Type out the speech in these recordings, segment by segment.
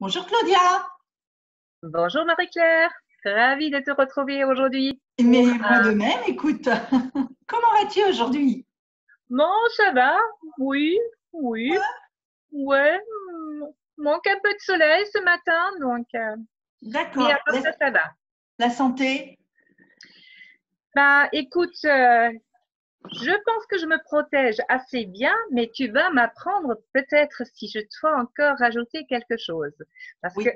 Bonjour Claudia. Bonjour Marie-Claire, ravie de te retrouver aujourd'hui. Mais moi de même, écoute, comment vas-tu aujourd'hui? Bon, ça va, oui, oui, ouais, manque un peu de soleil ce matin, donc, mais à D'accord. part ça, ça va. La santé? Bah, écoute, je pense que je me protège assez bien, mais tu vas m'apprendre peut-être si je dois encore rajouter quelque chose. Parce que, Oui,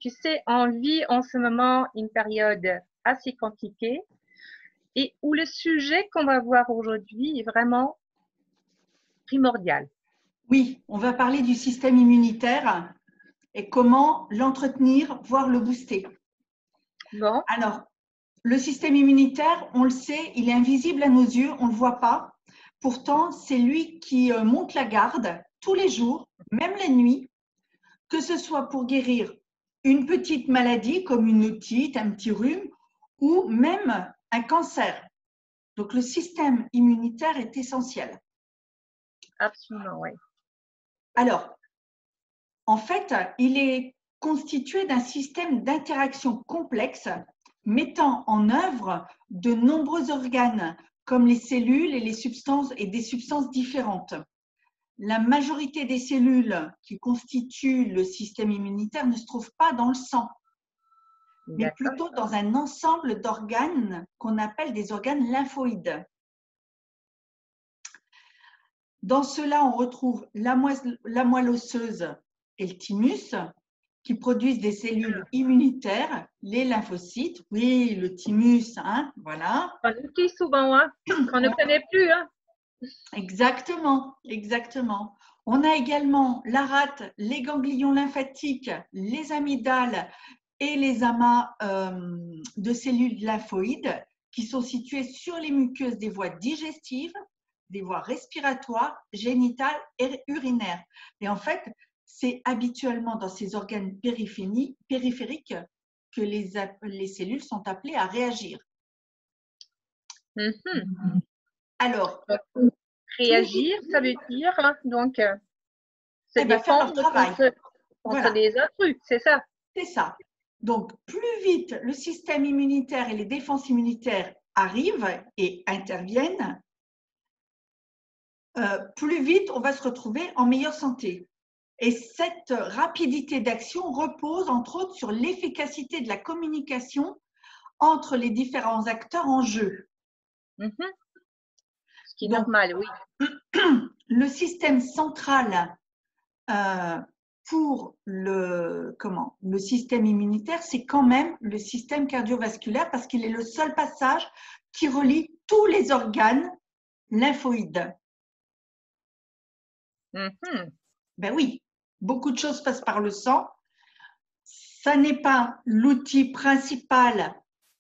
tu sais, on vit en ce moment une période assez compliquée et où le sujet qu'on va voir aujourd'hui est vraiment primordial. oui, on va parler du système immunitaire et comment l'entretenir, voire le booster. Bon, Alors, le système immunitaire, on le sait, il est invisible à nos yeux, on ne le voit pas. Pourtant, c'est lui qui monte la garde tous les jours, même la nuit, que ce soit pour guérir une petite maladie comme une otite, un petit rhume, ou même un cancer. Donc, le système immunitaire est essentiel. absolument, oui. Alors, en fait, il est constitué d'un système d'interaction complexe mettant en œuvre de nombreux organes comme les cellules et les substances et des substances différentes. La majorité des cellules qui constituent le système immunitaire ne se trouvent pas dans le sang, mais D'accord. plutôt dans un ensemble d'organes qu'on appelle des organes lymphoïdes. Dans cela, on retrouve la moelle osseuse et le thymus qui produisent des cellules immunitaires, les lymphocytes. Oui, le thymus, hein, voilà. On utilise souvent, hein, qu'on ne connaît plus, hein. Exactement, exactement. On a également la rate, les ganglions lymphatiques, les amygdales et les amas de cellules lymphoïdes qui sont situés sur les muqueuses des voies digestives, des voies respiratoires, génitales et urinaires. Et en fait, c'est habituellement dans ces organes périphériques que les cellules sont appelées à réagir. Mhm. Alors, Donc, plus vite, réagir, ça veut dire, hein, donc, se eh ben, faire leur défendre travail. contre Voilà. les intrus, c'est ça. C'est ça. Donc, plus vite le système immunitaire et les défenses immunitaires arrivent et interviennent, plus vite on va se retrouver en meilleure santé. Et cette rapidité d'action repose entre autres sur l'efficacité de la communication entre les différents acteurs en jeu. Mhm. Ce qui est Donc, normal, oui. le système central pour le système immunitaire, c'est quand même le système cardiovasculaire parce qu'il est le seul passage qui relie tous les organes lymphoïdes. Mhm. Ben oui, beaucoup de choses passent par le sang. Ça n'est pas l'outil principal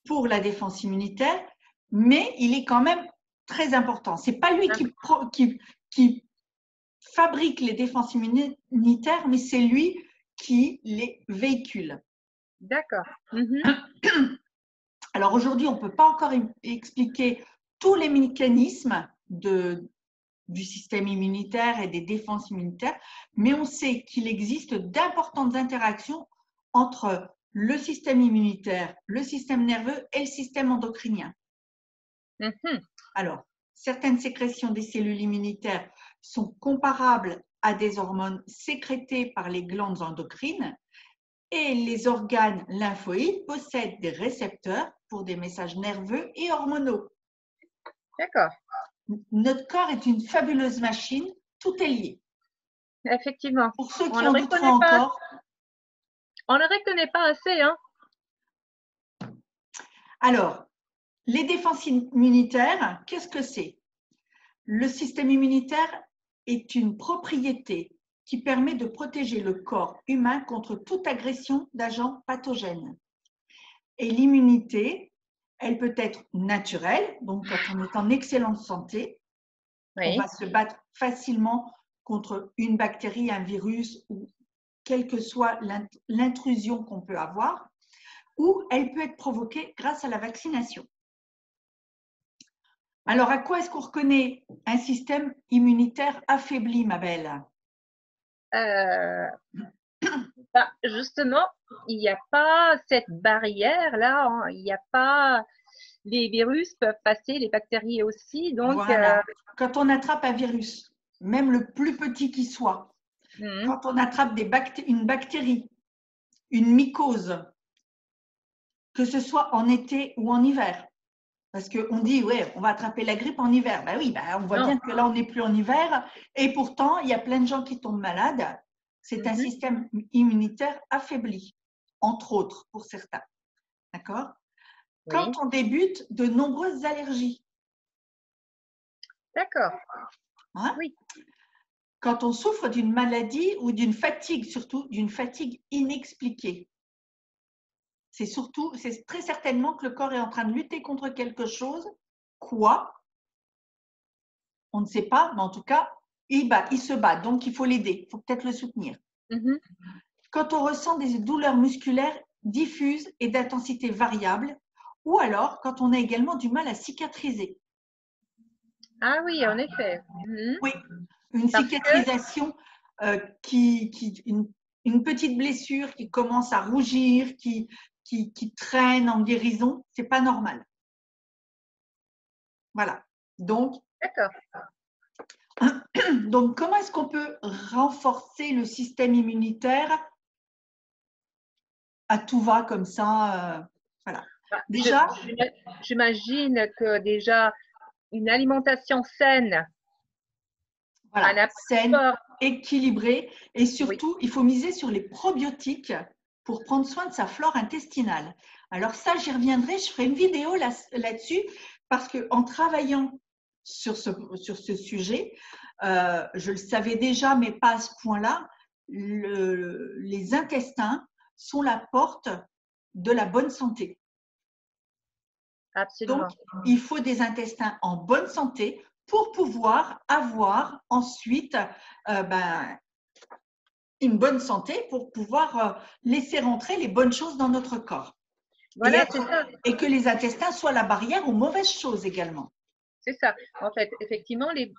pour la défense immunitaire, mais il est quand même très important. C'est pas lui qui fabrique les défenses immunitaires, mais c'est lui qui les véhicule. D'accord. Mhm. Alors aujourd'hui, on ne peut pas encore expliquer tous les mécanismes du système immunitaire et des défenses immunitaires, mais on sait qu'il existe d'importantes interactions entre le système immunitaire, le système nerveux et le système endocrinien. Mhm. Alors, certaines sécrétions des cellules immunitaires sont comparables à des hormones sécrétées par les glandes endocrines et les organes lymphoïdes possèdent des récepteurs pour des messages nerveux et hormonaux. D'accord. Notre corps est une fabuleuse machine, tout est lié. Effectivement. Pour ceux On qui ne en le douteraient reconnaît pas. encore, On ne le reconnaît pas assez, hein. alors, les défenses immunitaires, qu'est-ce que c'est? Le système immunitaire est une propriété qui permet de protéger le corps humain contre toute agression d'agents pathogènes. Et l'immunité, elle peut être naturelle, donc quand on est en excellente santé, on va Oui. se battre facilement contre une bactérie, un virus ou quelle que soit l'intrusion qu'on peut avoir, ou elle peut être provoquée grâce à la vaccination. Alors, à quoi est-ce qu'on reconnaît un système immunitaire affaibli, ma belle? Euh, Bah, justement, il n'y a pas cette barrière-là, hein. Il n'y a pas. Les virus peuvent passer, les bactéries aussi. Donc, Voilà. Quand on attrape un virus, même le plus petit qui soit, mhm, quand on attrape une bactérie, une mycose, que ce soit en été ou en hiver, parce qu'on dit, ouais, on va attraper la grippe en hiver. Ben oui, ben on voit non. bien que là, on n'est plus en hiver. Et pourtant, il y a plein de gens qui tombent malades. C'est un Mhm, système immunitaire affaibli, entre autres, pour certains. D'accord? Quand oui, on débute de nombreuses allergies, d'accord. hein, Oui. quand on souffre d'une maladie ou d'une fatigue, surtout d'une fatigue inexpliquée, c'est très certainement que le corps est en train de lutter contre quelque chose. Quoi? On ne sait pas, mais en tout cas, il se bat. Donc, il faut l'aider. Il faut peut-être le soutenir. Mhm. Quand on ressent des douleurs musculaires diffuses et d'intensité variable, ou alors quand on a également du mal à cicatriser. Ah oui, en effet. Mhm. Oui, une Parce que, cicatrisation une petite blessure qui commence à rougir, qui traîne en guérison, c'est pas normal. Voilà. Donc, d'accord. donc comment est-ce qu'on peut renforcer le système immunitaire à tout va comme ça voilà. Bah, Déjà, j'imagine que déjà, une alimentation saine, un voilà, saine, apport, équilibrée et oui, surtout, il faut miser sur les probiotiques pour prendre soin de sa flore intestinale. Alors ça, j'y reviendrai, je ferai une vidéo là-dessus parce qu'en travaillant sur ce sujet, je le savais déjà, mais pas à ce point-là, les intestins sont la porte de la bonne santé. Donc, absolument. il faut des intestins en bonne santé pour pouvoir avoir ensuite une bonne santé, pour pouvoir laisser rentrer les bonnes choses dans notre corps. Voilà, c'est ça. Et que les intestins soient la barrière aux mauvaises choses également. C'est ça. En fait, effectivement, les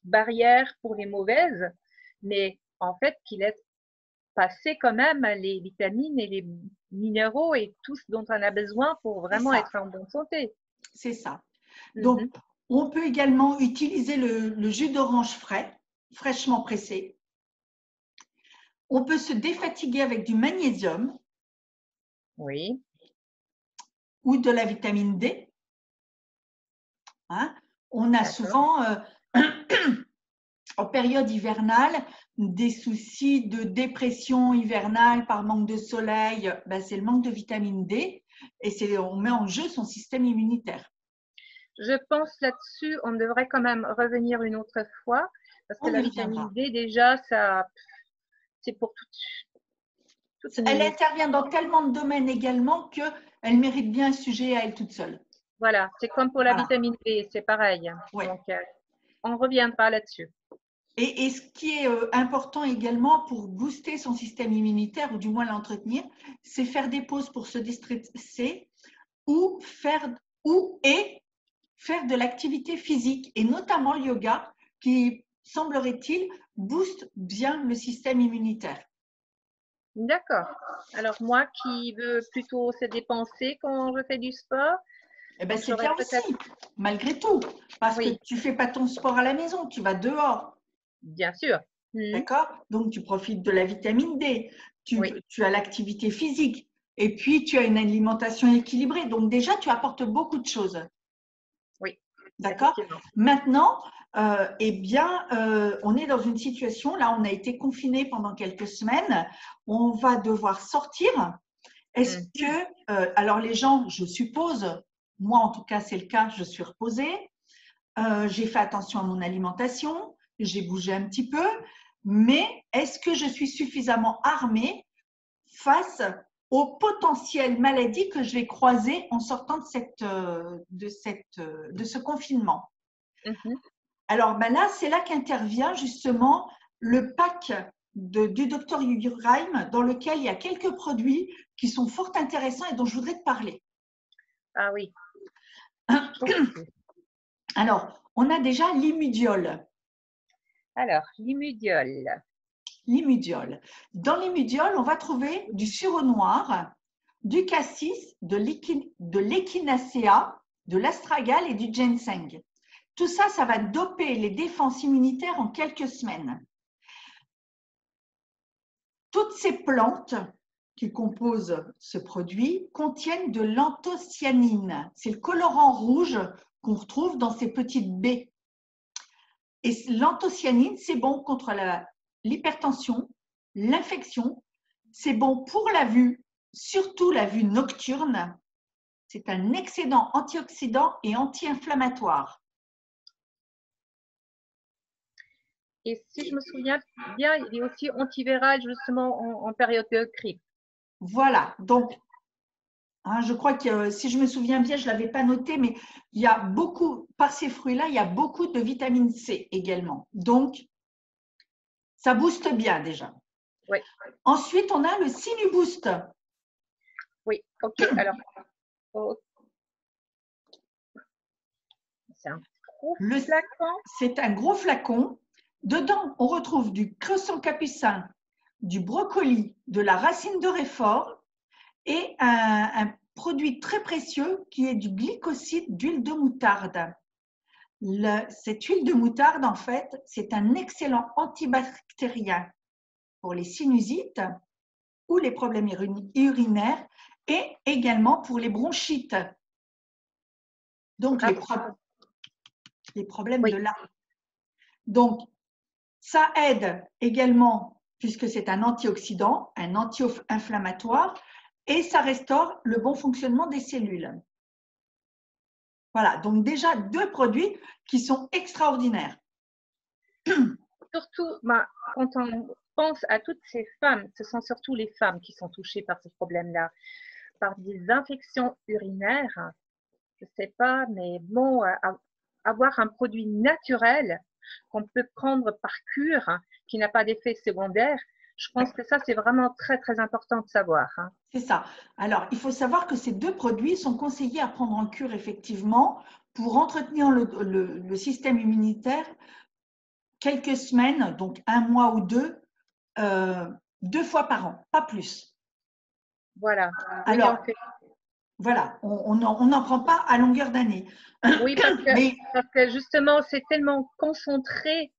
barrières pour les mauvaises, mais en fait, qui laissent passer quand même les vitamines et les minéraux et tout ce dont on a besoin pour C'est vraiment ça, être en bonne santé. c'est ça. Donc, Mhm. on peut également utiliser le jus d'orange frais, fraîchement pressé. On peut se défatiguer avec du magnésium Oui, ou de la vitamine D. Hein. On a d'accord. souvent, en période hivernale, des soucis de dépression hivernale par manque de soleil. Ben, c'est le manque de vitamine D et on met en jeu son système immunitaire. Je pense là-dessus, on devrait quand même revenir une autre fois parce que On la y vitamine reviendra. D, déjà, ça, c'est pour toute Elle une. intervient dans tellement de domaines également qu'elle mérite bien un sujet à elle toute seule. Voilà, c'est comme pour la Voilà. vitamine D, c'est pareil. Ouais. Donc, on reviendra là-dessus. Et ce qui est important également pour booster son système immunitaire, ou du moins l'entretenir, c'est faire des pauses pour se déstresser ou faire de l'activité physique, et notamment le yoga, qui, semblerait-il, booste bien le système immunitaire. D'accord. Alors, moi qui veux plutôt se dépenser quand je fais du sport, Eh ben, donc c'est j'aurais bien peut-être. aussi, malgré tout, parce que Oui, tu fais pas ton sport à la maison, tu vas dehors. bien sûr. Mhm. D'accord? Donc, tu profites de la vitamine D, Oui, tu as l'activité physique et puis tu as une alimentation équilibrée. Donc, déjà, tu apportes beaucoup de choses. oui, D'accord? effectivement. Maintenant, eh bien, on est dans une situation, là, on a été confiné pendant quelques semaines, on va devoir sortir. Est-ce Mhm. que, alors les gens, je suppose, moi en tout cas, c'est le cas, je suis reposée, j'ai fait attention à mon alimentation, j'ai bougé un petit peu, mais est-ce que je suis suffisamment armée face aux potentielles maladies que je vais croiser en sortant de ce confinement? Mhm. Alors ben là, c'est là qu'intervient justement le pack du docteur Uraim, dans lequel il y a quelques produits qui sont fort intéressants et dont je voudrais te parler. Ah oui, je t'écoute. Alors, on a déjà l'imidiol. Alors, l'immudiol. L'immudiol. Dans l'immudiol, on va trouver du sureau noir, du cassis, de l'échinacea, de l'astragale et du ginseng. Tout ça, ça va doper les défenses immunitaires en quelques semaines. Toutes ces plantes qui composent ce produit contiennent de l'anthocyanine. C'est le colorant rouge qu'on retrouve dans ces petites baies. Et l'anthocyanine, c'est bon contre l'hypertension, l'infection, c'est bon pour la vue, surtout la vue nocturne. C'est un excellent antioxydant et anti-inflammatoire. Et si je me souviens bien, il est aussi antiviral justement en période de grippe. Voilà, donc je crois que si je me souviens bien, je ne l'avais pas noté, mais il y a beaucoup, par ces fruits-là, il y a beaucoup de vitamine C également. Donc, ça booste bien déjà. Oui. Ensuite, on a le Sinuboost. Oui, ok. Alors, c'est un gros flacon. C'est un gros flacon. Dedans, on retrouve du cresson capucin, du brocoli, de la racine de réfort et un produit très précieux qui est du glycoside d'huile de moutarde. Cette huile de moutarde, en fait, c'est un excellent antibactérien pour les sinusites ou les problèmes urinaires et également pour les bronchites. Donc, les problèmes de la. Donc, ça aide également, puisque c'est un antioxydant, un anti-inflammatoire, et ça restaure le bon fonctionnement des cellules. Voilà, donc déjà 2 produits qui sont extraordinaires. Surtout, quand on pense à toutes ces femmes, ce sont surtout les femmes qui sont touchées par ce problème-là, par des infections urinaires. Je ne sais pas, mais bon, avoir un produit naturel qu'on peut prendre par cure, qui n'a pas d'effet secondaire, je pense que ça, c'est vraiment très, très important de savoir. C'est ça. Alors, il faut savoir que ces 2 produits sont conseillés à prendre en cure, effectivement, pour entretenir le système immunitaire quelques semaines, donc 1 mois ou 2, 2 fois par an, pas plus. Voilà. Alors, voilà, on n'en prend pas à longueur d'année. Oui, parce que justement, c'est tellement concentré.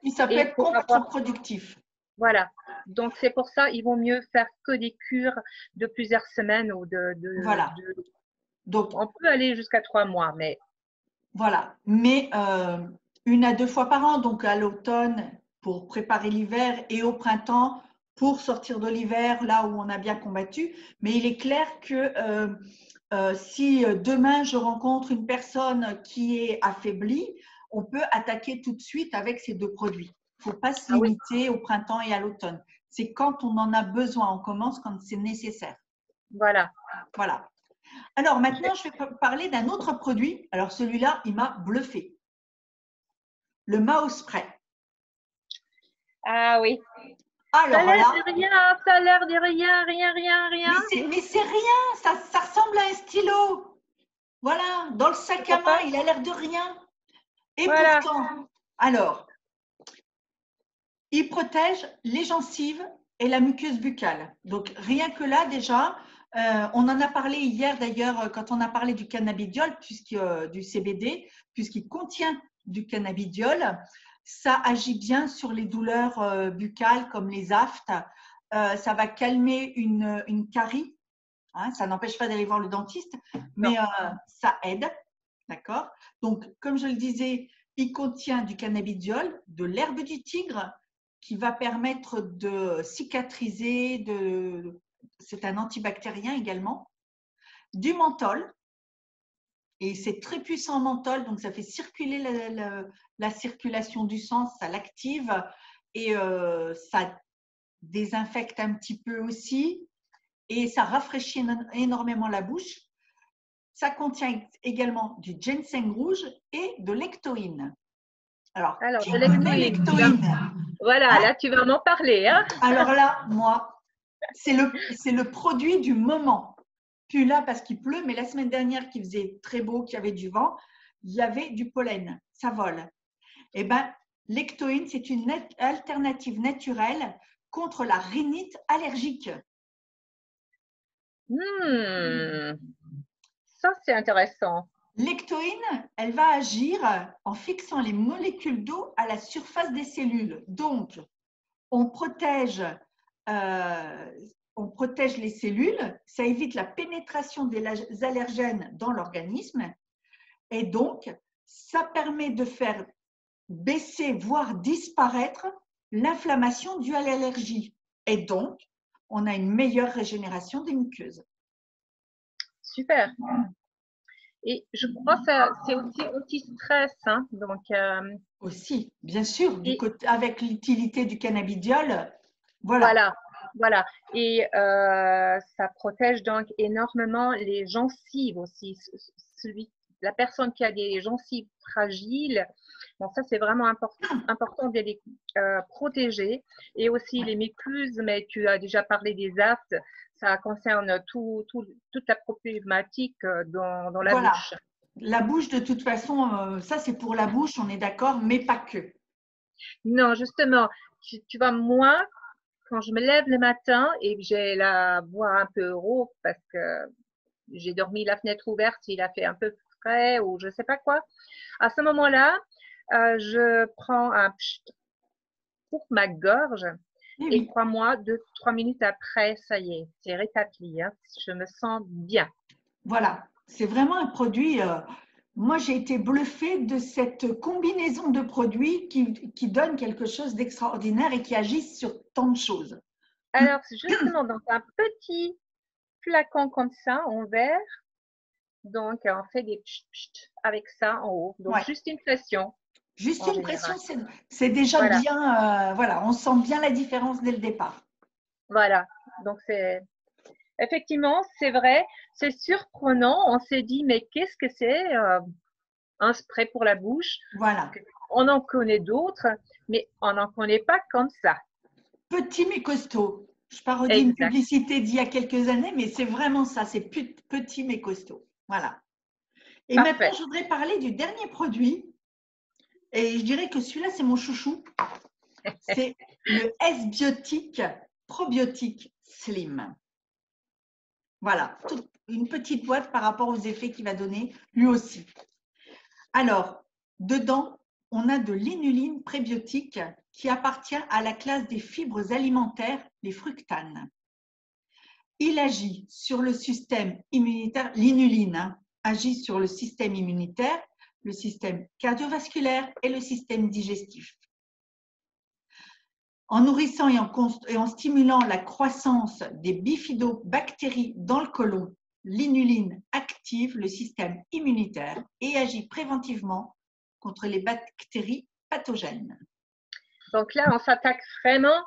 Et ça peut être contre-productif. Voilà. Donc, c'est pour ça, il vaut mieux faire que des cures de plusieurs semaines ou Voilà. Donc, on peut aller jusqu'à 3 mois, mais. Voilà. Mais 1 à 2 fois par an, donc à l'automne pour préparer l'hiver et au printemps pour sortir de l'hiver, là où on a bien combattu. Mais il est clair que si demain je rencontre une personne qui est affaiblie, on peut attaquer tout de suite avec ces 2 produits. Il ne faut pas se limiter au printemps et à l'automne. C'est quand on en a besoin, on commence quand c'est nécessaire. Voilà. Voilà. Alors maintenant, je vais parler d'un autre produit. Alors celui-là, il m'a bluffé. Le Mao Spray. Ah oui. Alors, ça a l'air de rien, ça a l'air de rien. Mais c'est rien, ça ressemble à un stylo. Voilà, dans le sac à main, il a l'air de rien. Et voilà. Pourtant, alors, il protège les gencives et la muqueuse buccale. Donc, rien que là, déjà, on en a parlé hier d'ailleurs quand on a parlé du cannabidiol, du CBD, puisqu'il contient du cannabidiol. Ça agit bien sur les douleurs buccales comme les aftes. Ça va calmer une carie. Hein, ça n'empêche pas d'aller voir le dentiste, mais ça aide. D'accord? Donc, comme je le disais, il contient du cannabidiol, de l'herbe du tigre, qui va permettre de cicatriser, c'est un antibactérien également, du menthol, et c'est très puissant en menthol, donc ça fait circuler la circulation du sang, ça l'active et ça désinfecte un petit peu aussi et ça rafraîchit énormément la bouche. Ça contient également du ginseng rouge et de l'ectoïne. Alors qui connaît l'ectoïne? Voilà, là tu vas m'en parler. Hein? Alors là, moi, c'est le produit du moment. Plus là parce qu'il pleut, mais la semaine dernière qu'il faisait très beau, qu'il y avait du vent, il y avait du pollen, ça vole. Eh bien, L'ectoïne, c'est une alternative naturelle contre la rhinite allergique. Ça, c'est intéressant. L'ectoïne, elle va agir en fixant les molécules d'eau à la surface des cellules. Donc, on protège les cellules, ça évite la pénétration des allergènes dans l'organisme et donc, ça permet de faire baisser, voire disparaître l'inflammation due à l'allergie. Et donc, on a une meilleure régénération des muqueuses. Super. Et je crois que c'est aussi anti-stress. Hein, donc, aussi, bien sûr, avec l'utilité du cannabidiol. Voilà. Et ça protège donc énormément les gencives aussi. La personne qui a des gencives fragiles, bon, ça c'est vraiment important de les protéger. Et aussi les muqueuses, mais tu as déjà parlé des aftes, ça concerne toute la problématique dans la bouche. La bouche, de toute façon, ça c'est pour la bouche, on est d'accord, mais pas que. Non, justement, tu vois, moi, quand je me lève le matin et que j'ai la voix un peu rauque parce que j'ai dormi la fenêtre ouverte, il a fait un peu frais ou je ne sais pas quoi, à ce moment-là, je prends un pchit pour ma gorge et crois-moi, 2-3 minutes après, ça y est, c'est rétabli. Hein, je me sens bien. Voilà, c'est vraiment un produit. Moi, j'ai été bluffée de cette combinaison de produits qui donne quelque chose d'extraordinaire et qui agissent sur tant de choses. Alors, justement, dans un petit flacon comme ça, en verre, donc on fait des pchit avec ça en haut. Donc, juste une pression. Juste une pression, c'est déjà bien. Voilà, on sent bien la différence dès le départ. Voilà, donc effectivement, c'est vrai, c'est surprenant. On s'est dit, mais qu'est-ce que c'est un spray pour la bouche? Voilà. On en connaît d'autres, mais on n'en connaît pas comme ça. Petit mais costaud. Je parodie une publicité d'il y a quelques années, mais c'est vraiment ça, c'est petit mais costaud. Voilà. Et maintenant, je voudrais parler du dernier produit. Et je dirais que celui-là, c'est mon chouchou. C'est le S-Biotique Probiotique Slim. Voilà, une petite boîte par rapport aux effets qu'il va donner, lui aussi. Alors, dedans, on a de l'inuline prébiotique qui appartient à la classe des fibres alimentaires, les fructanes. Il agit sur le système immunitaire, l'inuline agit sur le système immunitaire, le système cardiovasculaire et le système digestif. En nourrissant et en stimulant la croissance des bifidobactéries dans le côlon, l'inuline active le système immunitaire et agit préventivement contre les bactéries pathogènes. Donc là, on s'attaque vraiment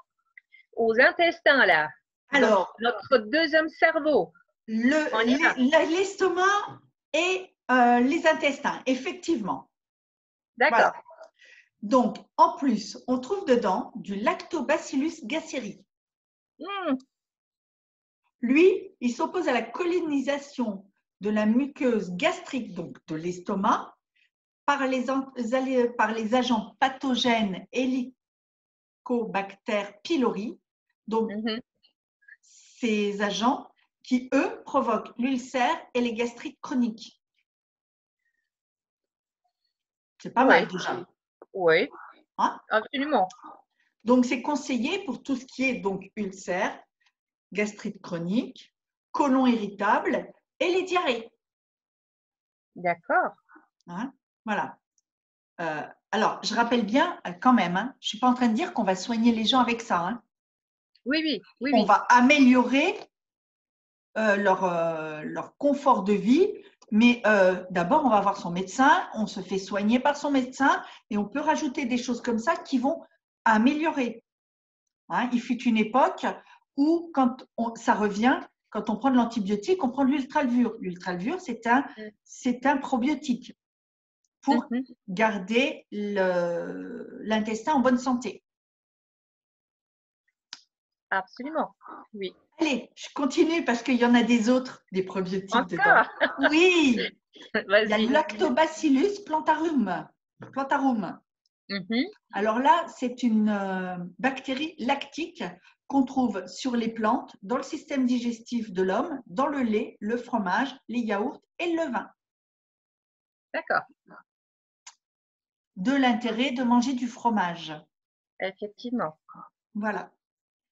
aux intestins, là. Alors, notre deuxième cerveau. L'estomac et les intestins, effectivement. D'accord. Voilà. Donc, en plus, on trouve dedans du Lactobacillus gasseri. Lui, il s'oppose à la colonisation de la muqueuse gastrique, donc de l'estomac, par les agents pathogènes Helicobacter pylori, donc ces agents qui, eux, provoquent l'ulcère et les gastrites chroniques. C'est pas mal déjà. Oui, hein? Absolument. Donc, c'est conseillé pour tout ce qui est donc ulcère, gastrite chronique, côlon irritable et les diarrhées. D'accord. Hein? Voilà. Alors, je rappelle bien quand même, hein, je ne suis pas en train de dire qu'on va soigner les gens avec ça. Hein. Oui. On va améliorer leur confort de vie, mais d'abord, on va voir son médecin, on se fait soigner par son médecin et on peut rajouter des choses comme ça qui vont améliorer. Hein, il fut une époque où, quand ça revient, quand on prend de l'antibiotique, on prend de l'ultralevure. L'ultralevure, c'est un probiotique pour garder l'intestin en bonne santé. Absolument, oui. Allez, je continue parce qu'il y en a des autres, des probiotiques dedans. Oui, il y a Lactobacillus plantarum. Mhm. Alors là, c'est une bactérie lactique qu'on trouve sur les plantes, dans le système digestif de l'homme, dans le lait, le fromage, les yaourts et le vin. D'accord, De l'intérêt de manger du fromage. effectivement. Voilà.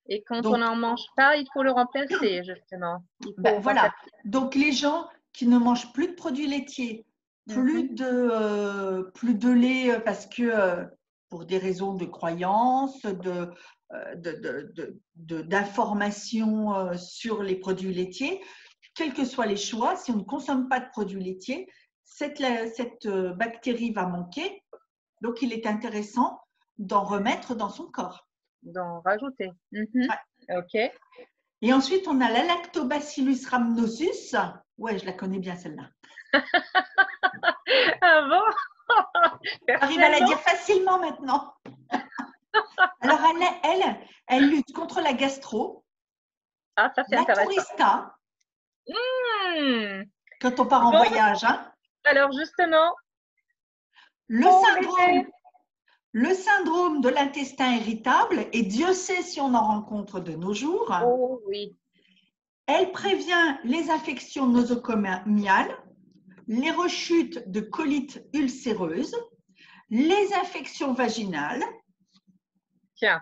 Et quand on Donc, n'en mange pas, il faut le remplacer, justement. Il ben faut voilà. remplacer. Donc, les gens qui ne mangent plus de produits laitiers, Mhm. plus de lait parce que pour des raisons de croyance, d'information sur les produits laitiers, quels que soient les choix, si on ne consomme pas de produits laitiers, cette bactérie va manquer. Donc, il est intéressant d'en remettre dans son corps. D'en rajouter. Mhm. Ouais. Ok. Et ensuite, on a la Lactobacillus rhamnosus. Ouais, je la connais bien celle-là. Ah bon? J'arrive à la Personnellement? dire facilement maintenant. Alors, elle lutte contre la gastro, Ah, ça c'est la intéressant. tourista, Hmm. quand on part en Bon, voyage, hein, alors justement, le pour syndrome, les… le syndrome de l'intestin irritable, et Dieu sait si on en rencontre de nos jours. Oh oui, Elle prévient les infections nosocomiales, les rechutes de colite ulcéreuse, les infections vaginales. tiens.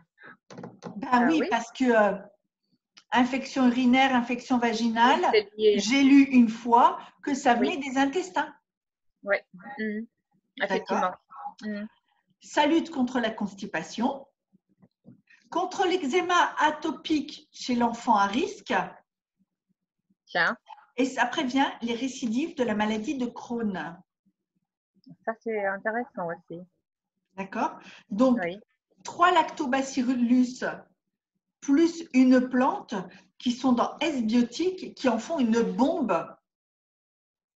Ben Ah oui, oui, parce que infection urinaire, infection oui, vaginale, c'est lié. j'ai lu une fois que ça Oui, venait des intestins. oui. Mhm. D'accord. Effectivement. Mhm. Ça lutte contre la constipation, contre l'eczéma atopique chez l'enfant à risque, Tiens, et ça prévient les récidives de la maladie de Crohn. ça c'est intéressant aussi. D'accord. Donc, Oui. 3 lactobacillus plus une plante qui sont dans S-biotique, qui en font une bombe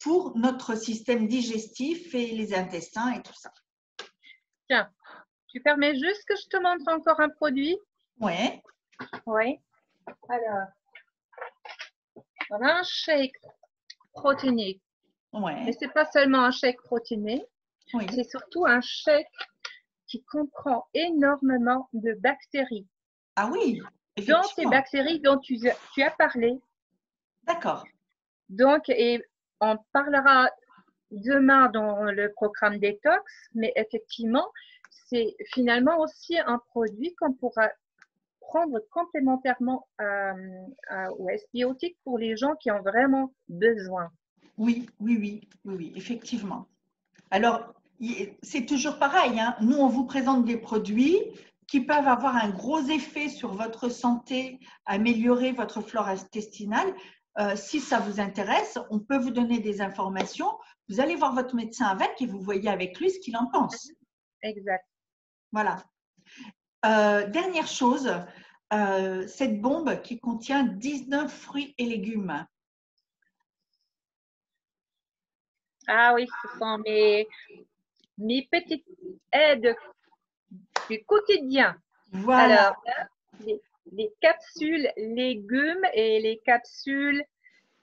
pour notre système digestif et les intestins et tout ça. Tiens, tu permets juste que je te montre encore un produit? Ouais, Oui. Alors, on a un shake protéiné. Mais ouais, c'est pas seulement un shake protéiné, oui. c'est surtout un shake qui comprend énormément de bactéries. Ah oui, Dans ces effectivement. bactéries dont tu as parlé, D'accord. donc, et on parlera demain dans le programme détox, mais effectivement, c'est finalement aussi un produit qu'on pourra prendre complémentairement au S-biotique pour les gens qui ont vraiment besoin. Oui, oui, oui, oui, oui, effectivement. Alors, c'est toujours pareil, hein. Nous, on vous présente des produits qui peuvent avoir un gros effet sur votre santé, améliorer votre flore intestinale. Si ça vous intéresse, on peut vous donner des informations. Vous allez voir votre médecin avec et vous voyez avec lui ce qu'il en pense. Exact. Voilà. Dernière chose, cette bombe qui contient 19 fruits et légumes. Ah oui, ce sont mes petites aides du quotidien. Voilà, Alors, les, les capsules légumes et les capsules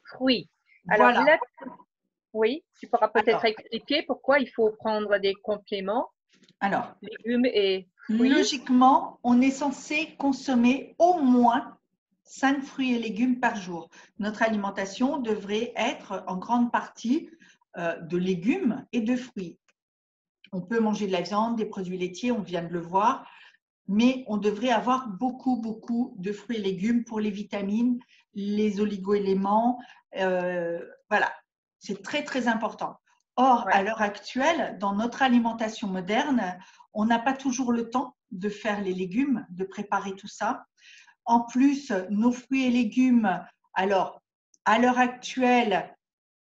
fruits. Alors voilà. là, oui, tu pourras peut-être Alors, expliquer pourquoi il faut prendre des compléments, alors, légumes et fruits. logiquement, on est censé consommer au moins 5 fruits et légumes par jour. Notre alimentation devrait être en grande partie de légumes et de fruits. On peut manger de la viande, des produits laitiers, on vient de le voir, mais on devrait avoir beaucoup, beaucoup de fruits et légumes pour les vitamines, les oligo-éléments. Voilà, c'est très, très important. Or, Ouais. à l'heure actuelle, dans notre alimentation moderne, on n'a pas toujours le temps de faire les légumes, de préparer tout ça. En plus, nos fruits et légumes, alors, à l'heure actuelle,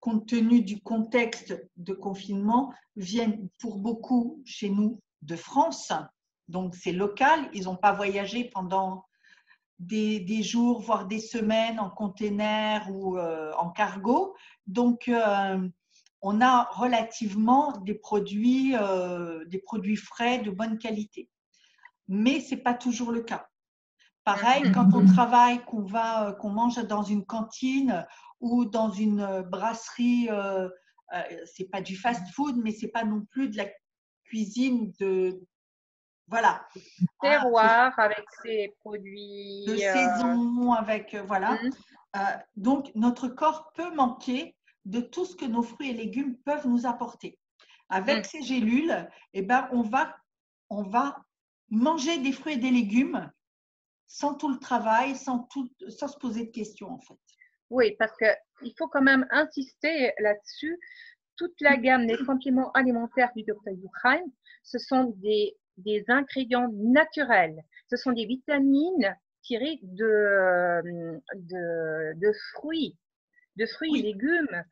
compte tenu du contexte de confinement, viennent pour beaucoup chez nous de France. Donc, c'est local. Ils n'ont pas voyagé pendant des jours, voire des semaines en container ou en cargo. Donc, on a relativement des produits frais de bonne qualité. Mais ce n'est pas toujours le cas. Pareil, Mhm. quand on travaille, qu'on mange dans une cantine ou dans une brasserie, c'est pas du fast-food, mais c'est pas non plus de la cuisine Voilà. Ah, Terroir avec ses de produits. saison, avec voilà. Hmm, Donc, notre corps peut manquer de tout ce que nos fruits et légumes peuvent nous apporter. Avec hmm. ces gélules, eh ben, on va manger des fruits et des légumes sans tout le travail, sans se poser de questions en fait. Oui, parce qu'il faut quand même insister là-dessus. Toute la gamme des compléments alimentaires du Dr Yuchheim, ce sont des ingrédients naturels. Ce sont des vitamines tirées de fruits et Oui, légumes.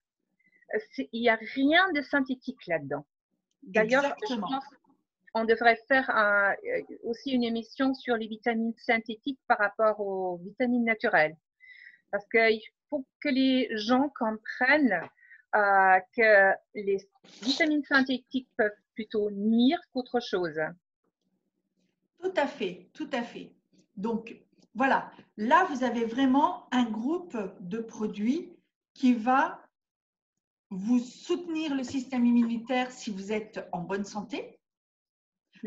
Il n'y a rien de synthétique là-dedans. D'ailleurs, je exactement. pense qu'on devrait faire aussi une émission sur les vitamines synthétiques par rapport aux vitamines naturelles. Parce qu'il faut que les gens comprennent que les vitamines synthétiques peuvent plutôt nuire qu'autre chose. Tout à fait, tout à fait. Donc, voilà, là, vous avez vraiment un groupe de produits qui va vous soutenir le système immunitaire si vous êtes en bonne santé.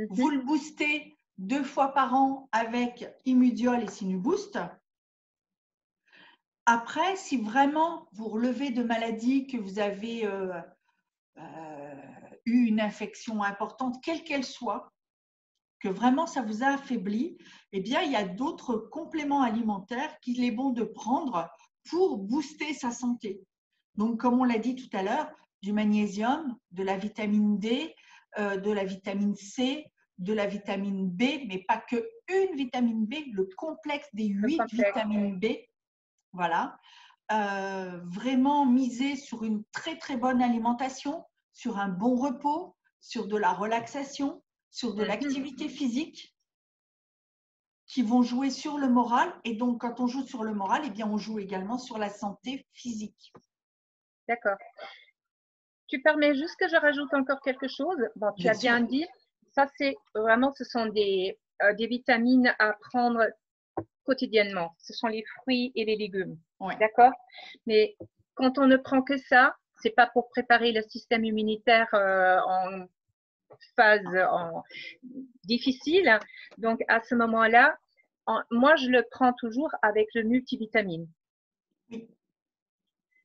Vous Mhm. le boostez 2 fois par an avec Immudiol et Sinuboost. Après, si vraiment vous relevez de maladies, que vous avez eu une infection importante, quelle qu'elle soit, que vraiment ça vous a affaibli, eh bien, il y a d'autres compléments alimentaires qu'il est bon de prendre pour booster sa santé. Donc, comme on l'a dit tout à l'heure, du magnésium, de la vitamine D, de la vitamine C, de la vitamine B, mais pas que une vitamine B, le complexe des Le 8 complexe. vitamines B. Voilà. Vraiment miser sur une très très bonne alimentation, sur un bon repos, sur de la relaxation, sur de Mhm. l'activité physique qui vont jouer sur le moral. Et donc, quand on joue sur le moral, eh bien, on joue également sur la santé physique. D'accord. Tu permets juste que je rajoute encore quelque chose? Bon, tu Bien as sûr. bien dit, ça c'est vraiment, ce sont des vitamines à prendre quotidiennement. Ce sont les fruits et les légumes. Ouais. D'accord? Mais quand on ne prend que ça, c'est pas pour préparer le système immunitaire en phase difficile. Donc, à ce moment-là, moi, je le prends toujours avec le multivitamine. Oui.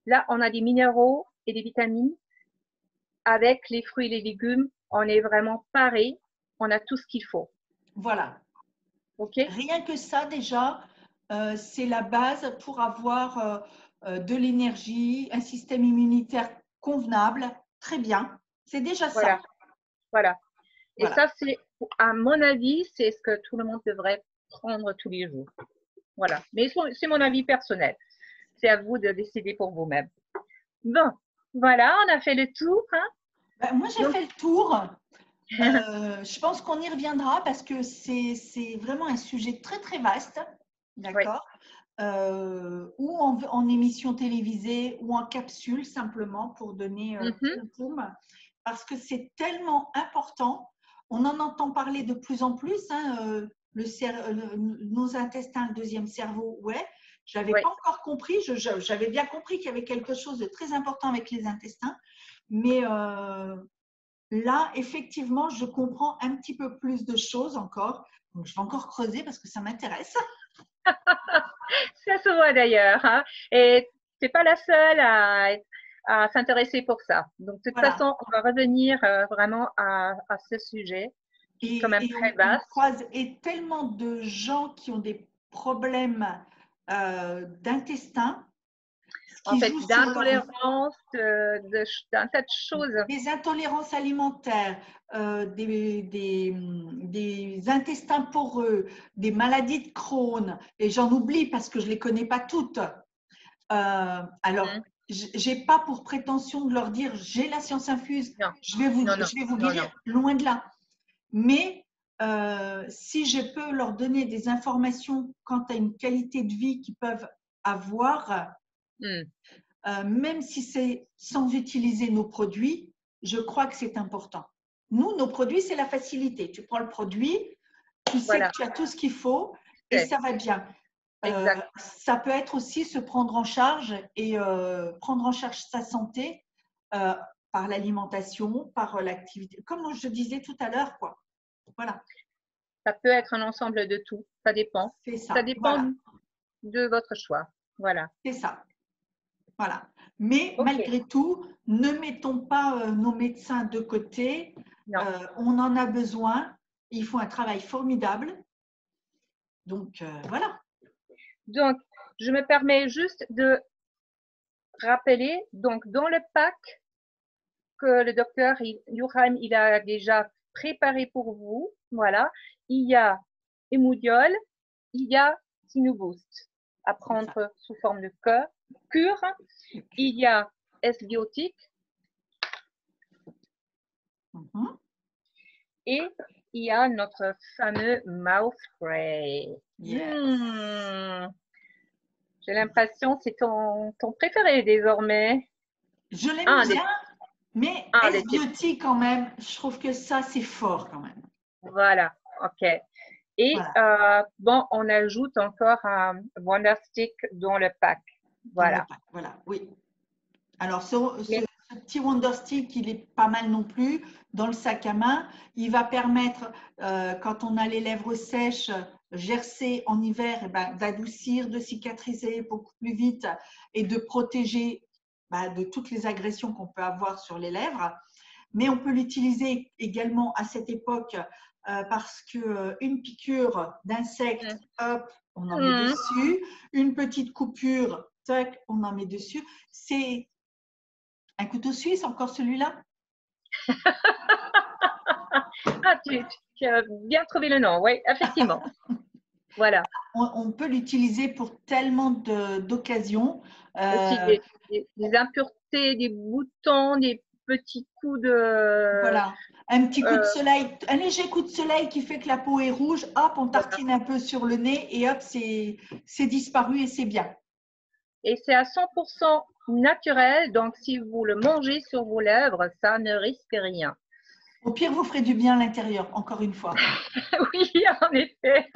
Là, on a des minéraux et des vitamines. Avec les fruits et les légumes, on est vraiment paré. On a tout ce qu'il faut. Voilà. OK? Rien que ça, déjà, c'est la base pour avoir de l'énergie, un système immunitaire convenable. Très bien. C'est déjà ça. Voilà. Voilà. Et Voilà. ça, c'est, à mon avis, c'est ce que tout le monde devrait prendre tous les jours. Voilà. Mais c'est mon avis personnel. C'est à vous de décider pour vous-même. Bon, voilà, on a fait le tour. Hein. Ben, moi, j'ai Donc, fait le tour. Je pense qu'on y reviendra parce que c'est vraiment un sujet très, très vaste. oui. D'accord? Ou en émission télévisée ou en capsule simplement pour donner Mhm. poum poum, parce que c'est tellement important. On en entend parler de plus en plus, hein, nos intestins, le deuxième cerveau, ouais. Je n'avais Oui. pas encore compris, j'avais bien compris qu'il y avait quelque chose de très important avec les intestins, mais là, effectivement, je comprends un petit peu plus de choses encore. Donc, je vais encore creuser parce que ça m'intéresse. Ça se voit d'ailleurs. Hein. Et tu n'es pas la seule à s'intéresser pour ça. Donc, de toute Voilà. façon, on va revenir vraiment à ce sujet qui est quand même Et très on vaste. croise tellement de gens qui ont des problèmes d'intestin, ce En qui fait, joue sur d'intolérance, d'un tas de choses. des intolérances alimentaires, des intestins poreux, des maladies de Crohn, et j'en oublie parce que je ne les connais pas toutes. Alors, Mhm. je n'ai pas pour prétention de leur dire j'ai la science infuse, Non, non, non, je vais vous non, non. guérir, loin de là. Mais si je peux leur donner des informations quant à une qualité de vie qu'ils peuvent avoir, Mm. même si c'est sans utiliser nos produits, je crois que c'est important. Nous, nos produits, c'est la facilité. Tu prends le produit, tu sais que Voilà, tu as tout ce qu'il faut et c'est ça va bien. exact. Ça peut être aussi se prendre en charge et prendre en charge sa santé euh, par l'alimentation, par l'activité, comme je disais tout à l'heure, quoi. Voilà. Ça peut être un ensemble de tout. Ça dépend. C'est Ça ça, dépend voilà, de votre choix. Voilà. c'est ça, voilà. Mais OK. malgré tout, ne mettons pas nos médecins de côté. Non. On en a besoin. Ils font un travail formidable. Donc, voilà. Donc, je me permets juste de rappeler, donc, dans le pack que le docteur Yoram, il a déjà préparé pour vous, voilà, il y a Emudiol, il y a Sinuboost à prendre sous forme de cure, il y a S-biotique et il y a notre fameux mouth spray. Yes. J'ai l'impression que c'est ton préféré désormais. Je l'aime bien, mais des S-Beauty quand même, je trouve que ça, c'est fort quand même. Voilà, OK. Et Voilà. bon, on ajoute encore un Wonderstick dans le pack. Voilà. Dans le pack, voilà, oui. Alors, ce petit Wonderstick, il est pas mal non plus dans le sac à main. Il va permettre, quand on a les lèvres sèches, gercées en hiver, eh ben, d'adoucir, de cicatriser beaucoup plus vite et de protéger de toutes les agressions qu'on peut avoir sur les lèvres. Mais on peut l'utiliser également à cette époque parce qu'une piqûre d'insecte, hop, on en met dessus. Une petite coupure, tac, on en met dessus. C'est un couteau suisse, encore celui-là? Ah, tu as bien trouvé le nom, oui, effectivement. Voilà. On peut l'utiliser pour tellement d'occasions. Aussi des impuretés, des boutons, des petits coups de… Voilà, un petit coup de soleil, un léger coup de soleil qui fait que la peau est rouge, hop, on tartine un peu sur le nez et hop, c'est disparu et c'est bien. Et c'est à 100% naturel, donc si vous le mangez sur vos lèvres, ça ne risque rien. Au pire, vous ferez du bien à l'intérieur, encore une fois. Oui, en effet.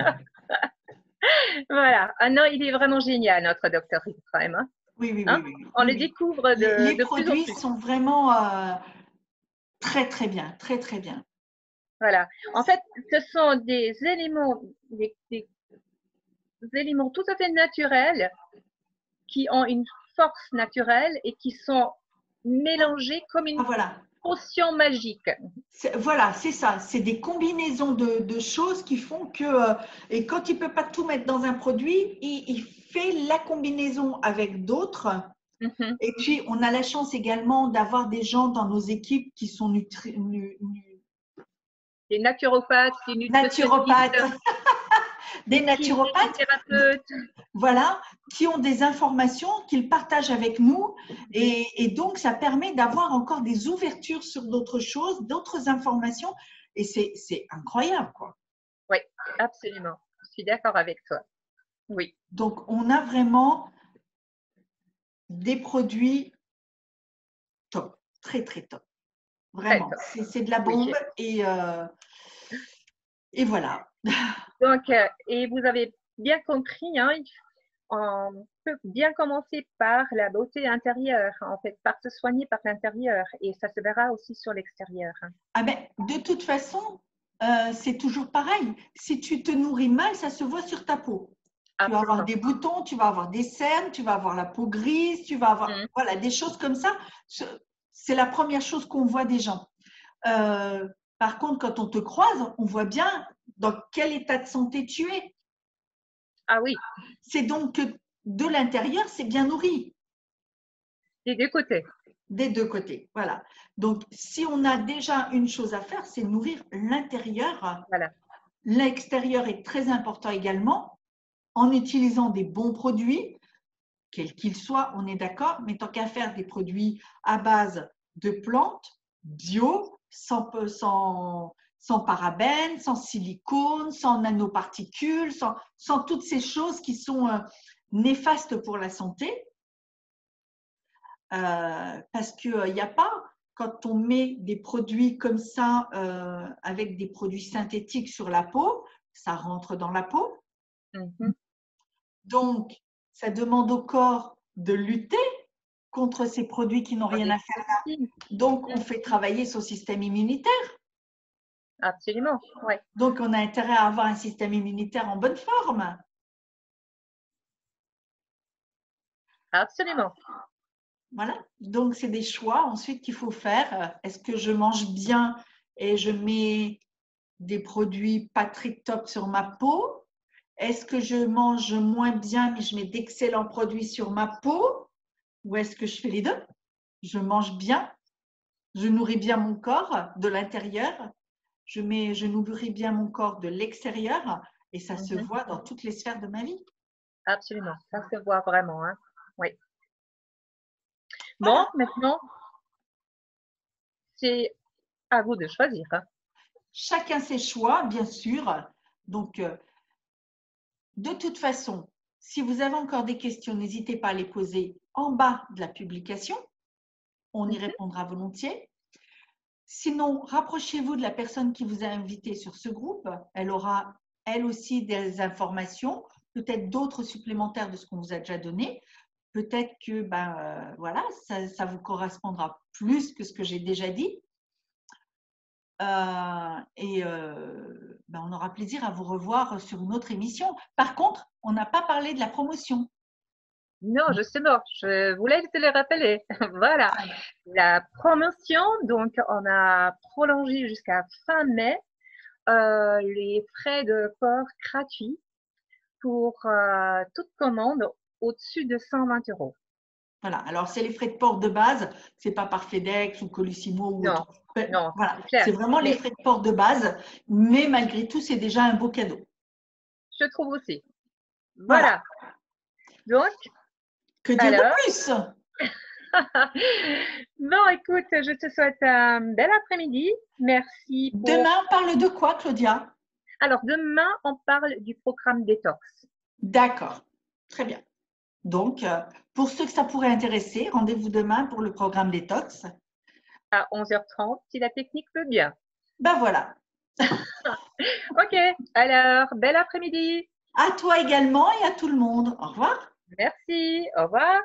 Voilà. Ah non, il est vraiment génial, notre docteur Ibrahim. Hein. Oui, oui, Hein? oui, oui. On Oui, le oui. découvre Les de plus en produits plus. sont vraiment très, très bien, très, très bien. Voilà. En fait, ce sont des éléments tout à fait naturels qui ont une force naturelle et qui sont mélangés comme une Voilà. potion magique. Voilà, c'est ça. C'est des combinaisons de choses qui font que, et quand il ne peut pas tout mettre dans un produit, il fait la combinaison avec d'autres. Et puis, on a la chance également d'avoir des gens dans nos équipes qui sont Des naturopathes, des naturopathes, nutritionnistes, des naturopathes, thérapeutes. voilà, qui ont des informations qu'ils partagent avec nous. Et donc, ça permet d'avoir encore des ouvertures sur d'autres choses, d'autres informations. Et c'est incroyable, quoi. Oui, absolument. Je suis d'accord avec toi. Oui. Donc, on a vraiment des produits top, très, très top. Vraiment, c'est de la bombe et voilà. Donc, et vous avez bien compris, hein, on peut bien commencer par la beauté intérieure, en fait, par se soigner par l'intérieur et ça se verra aussi sur l'extérieur. Ah ben, de toute façon, c'est toujours pareil. Si tu te nourris mal, ça se voit sur ta peau. Tu vas avoir des boutons, tu vas avoir des cernes, tu vas avoir la peau grise, tu vas avoir voilà, des choses comme ça. C'est la première chose qu'on voit des gens. Par contre, quand on te croise, on voit bien dans quel état de santé tu es. Ah oui. C'est donc que de l'intérieur, c'est bien nourri. Des deux côtés. Des deux côtés, voilà. Donc, si on a déjà une chose à faire, c'est nourrir l'intérieur. Voilà. L'extérieur est très important également, en utilisant des bons produits, quels qu'ils soient, on est d'accord, mais tant qu'à faire des produits à base de plantes, bio, sans parabènes, sans silicone, sans nanoparticules, sans toutes ces choses qui sont néfastes pour la santé. Parce qu'il n'y a pas, quand on met des produits comme ça, avec des produits synthétiques sur la peau, ça rentre dans la peau. Donc, ça demande au corps de lutter contre ces produits qui n'ont rien à faire là. Donc, on fait travailler son système immunitaire. Absolument, oui. Donc, on a intérêt à avoir un système immunitaire en bonne forme. Absolument. Voilà. Donc, c'est des choix ensuite qu'il faut faire. Est-ce que je mange bien et je mets des produits pas très top sur ma peau? Est-ce que je mange moins bien mais je mets d'excellents produits sur ma peau? Ou est-ce que je fais les deux? Je mange bien, je nourris bien mon corps de l'intérieur, je nourris bien mon corps de l'extérieur et ça se voit dans toutes les sphères de ma vie. Absolument, ça se voit vraiment, hein. Oui. Voilà. Bon, maintenant, c'est à vous de choisir, hein. Chacun ses choix, bien sûr. Donc, de toute façon, si vous avez encore des questions, n'hésitez pas à les poser en bas de la publication. On y répondra volontiers. Sinon, rapprochez-vous de la personne qui vous a invité sur ce groupe. Elle aura, elle aussi, des informations, peut-être d'autres supplémentaires de ce qu'on vous a déjà donné. Peut-être que voilà, ça vous correspondra plus que ce que j'ai déjà dit. On aura plaisir à vous revoir sur une autre émission. Par contre, on n'a pas parlé de la promotion. Non, justement, je voulais te le rappeler. Voilà, la promotion, donc on a prolongé jusqu'à fin mai les frais de port gratuits pour toute commande au-dessus de 120 €. Voilà, alors c'est les frais de port de base, c'est pas par FedEx ou Colissimo ou Non, autre. non, Voilà, c'est clair. c'est vraiment les frais de port de base, mais malgré tout, c'est déjà un beau cadeau. Je trouve aussi. Voilà. Donc, Que dire alors, de plus? bon, écoute, je te souhaite un bel après-midi. Merci pour… Demain, on parle de quoi, Claudia? Alors, demain, on parle du programme Détox. D'accord, très bien. Donc, pour ceux que ça pourrait intéresser, rendez-vous demain pour le programme Détox. À 11h30, si la technique veut bien. Ben voilà. Ok, alors, bel après-midi. À toi également et à tout le monde. Au revoir. Merci, au revoir.